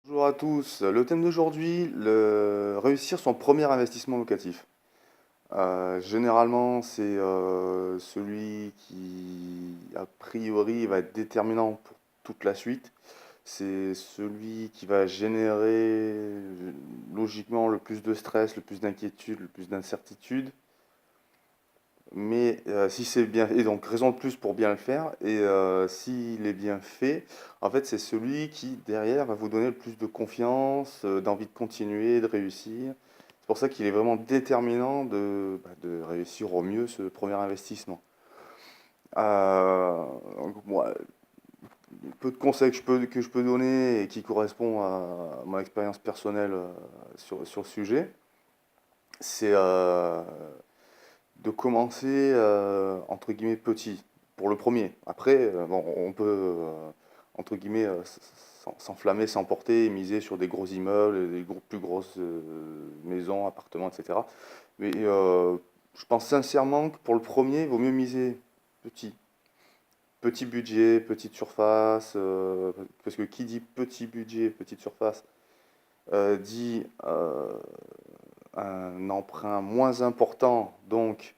Bonjour à tous. Le thème d'aujourd'hui, réussir son premier investissement locatif. Généralement, c'est celui qui, a priori, va être déterminant pour toute la suite. C'est celui qui va générer logiquement le plus de stress, le plus d'inquiétude, le plus d'incertitude. Mais si c'est bien, et donc raison de plus pour bien le faire, et s'il est bien fait, en fait c'est celui qui derrière va vous donner le plus de confiance, d'envie de continuer, de réussir. C'est pour ça qu'il est vraiment déterminant de réussir au mieux ce premier investissement. Donc, moi, peu de conseils que je peux donner et qui correspondent à mon expérience personnelle sur le sujet, c'est de commencer entre guillemets petit pour le premier. Après, bon, on peut entre guillemets s'enflammer, s'emporter et miser sur des gros immeubles, des plus grosses maisons, appartements, etc. Mais je pense sincèrement que pour le premier, il vaut mieux miser petit. Petit budget, petite surface, parce que qui dit petit budget, petite surface, dit un emprunt moins important, donc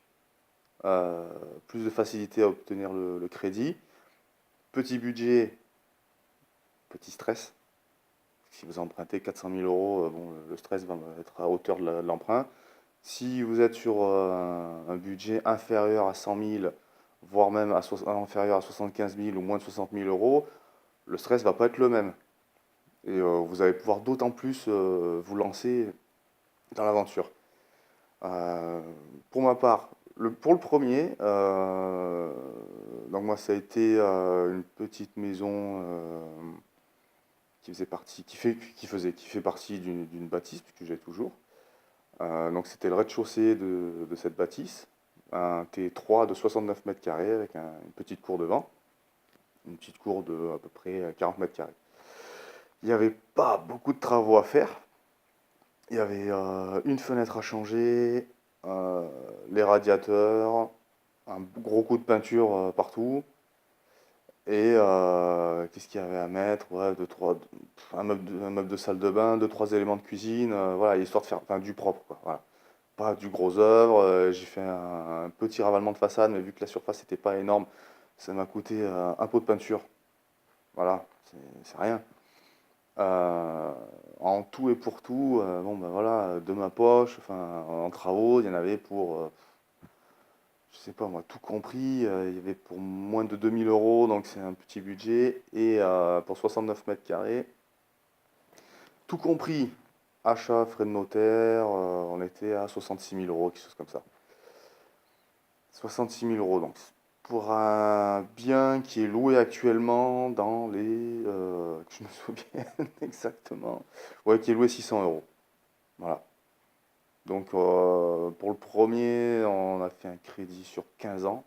euh, plus de facilité à obtenir le crédit. Petit budget, petit stress. Si vous empruntez 400 000 euros, bon, le stress va être à hauteur de l'emprunt. Si vous êtes sur un budget inférieur à 100 000, voire même inférieur à 75 000 ou moins de 60 000 euros, le stress va pas être le même. Et vous allez pouvoir d'autant plus vous lancer dans l'aventure. Euh, pour ma part, pour le premier, donc moi ça a été une petite maison qui faisait partie, qui fait partie d'une bâtisse que j'ai toujours. Donc c'était le rez-de-chaussée de cette bâtisse, un T3 de 69 mètres carrés avec une petite cour devant, une petite cour de à peu près 40 mètres carrés. Il n'y avait pas beaucoup de travaux à faire. Il y avait une fenêtre à changer, euh, les radiateurs, un gros coup de peinture partout. Et qu'est-ce qu'il y avait à mettre? Ouais, un meuble de salle de bain, deux, trois éléments de cuisine, voilà, histoire de faire enfin, du propre, quoi, voilà. Pas du gros œuvre. J'ai fait un petit ravalement de façade, mais vu que la surface n'était pas énorme, ça m'a coûté un pot de peinture. Voilà, c'est rien. Euh, En tout et pour tout, bon ben voilà, de ma poche, enfin en travaux, il y en avait pour, je sais pas moi, tout compris, il y avait pour moins de 2000 euros, donc c'est un petit budget, et pour 69 mètres carrés, tout compris, achat, frais de notaire, on était à 66 000 euros, quelque chose comme ça. 66 000 euros, donc pour un bien qui est loué actuellement dans les, que je me souviens exactement, ouais, qui est loué 600 euros. Voilà. Donc pour le premier, on a fait un crédit sur 15 ans.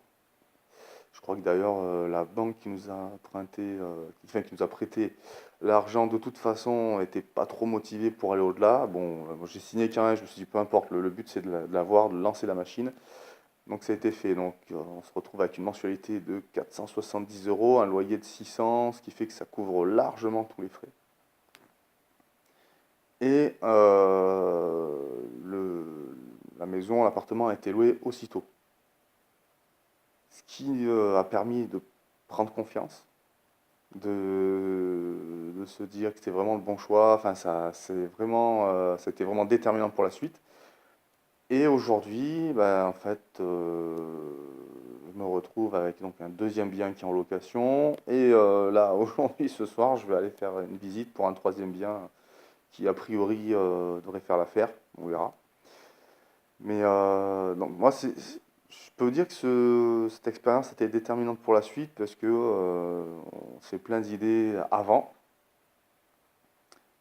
Je crois que d'ailleurs la banque qui nous a emprunté, enfin, qui nous a prêté l'argent de toute façon n'était pas trop motivée pour aller au-delà. Bon, moi, j'ai signé quand même, je me suis dit peu importe, le but c'est de l'avoir, de lancer la machine. Donc ça a été fait. Donc on se retrouve avec une mensualité de 470 euros, un loyer de 600, ce qui fait que ça couvre largement tous les frais. Et la maison, l'appartement a été loué aussitôt. Ce qui a permis de prendre confiance, de se dire que c'était vraiment le bon choix. Enfin, ça a été vraiment déterminant pour la suite. Et aujourd'hui, ben, en fait, je me retrouve avec donc un deuxième bien qui est en location. Et là, aujourd'hui, ce soir, je vais aller faire une visite pour un troisième bien qui, a priori, devrait faire l'affaire. On verra. Mais donc, moi, je peux dire que cette expérience était déterminante pour la suite parce que on s'est plein d'idées avant.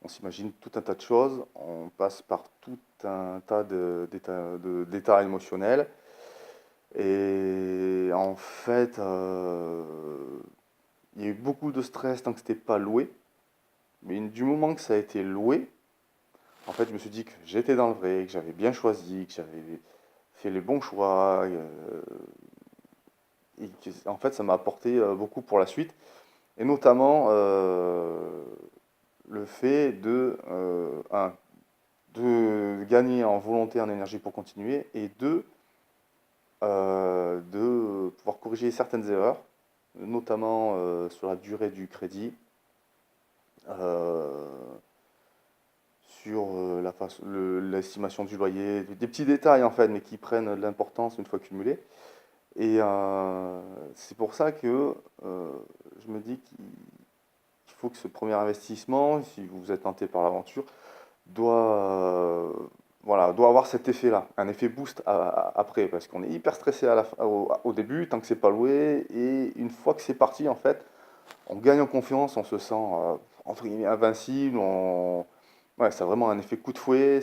On s'imagine tout un tas de choses. On passe par tout un tas d'états émotionnels. Et en fait, il y a eu beaucoup de stress tant que c'était pas loué. Mais du moment que ça a été loué, en fait, je me suis dit que j'étais dans le vrai, que j'avais bien choisi, que j'avais fait les bons choix. Et en fait, ça m'a apporté beaucoup pour la suite. Et notamment, le fait de gagner en volonté, en énergie pour continuer, et deux, de pouvoir corriger certaines erreurs, notamment sur la durée du crédit, euh, sur l'estimation du loyer, des petits détails en fait, mais qui prennent de l'importance une fois cumulés. Et c'est pour ça que je me dis qu'il faut que ce premier investissement, si vous êtes tenté par l'aventure, doit, voilà, doit avoir cet effet-là, un effet boost après, parce qu'on est hyper stressé au début, tant que c'est pas loué, et une fois que c'est parti, en fait, on gagne en confiance, on se sent entre guillemets invincible, ouais, ça a vraiment un effet coup de fouet,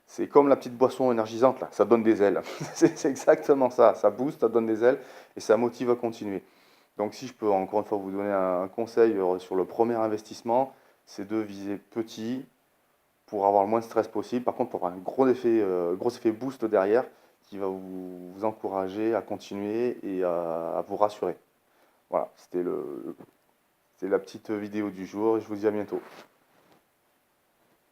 c'est comme la petite boisson énergisante, là, ça donne des ailes. C'est exactement ça, ça booste, ça donne des ailes, et ça motive à continuer. Donc si je peux encore une fois vous donner un conseil sur le premier investissement, c'est de viser petit pour avoir le moins de stress possible. Par contre, pour avoir un gros effet boost derrière qui va vous encourager à continuer et à vous rassurer. Voilà, c'était la petite vidéo du jour et je vous dis à bientôt.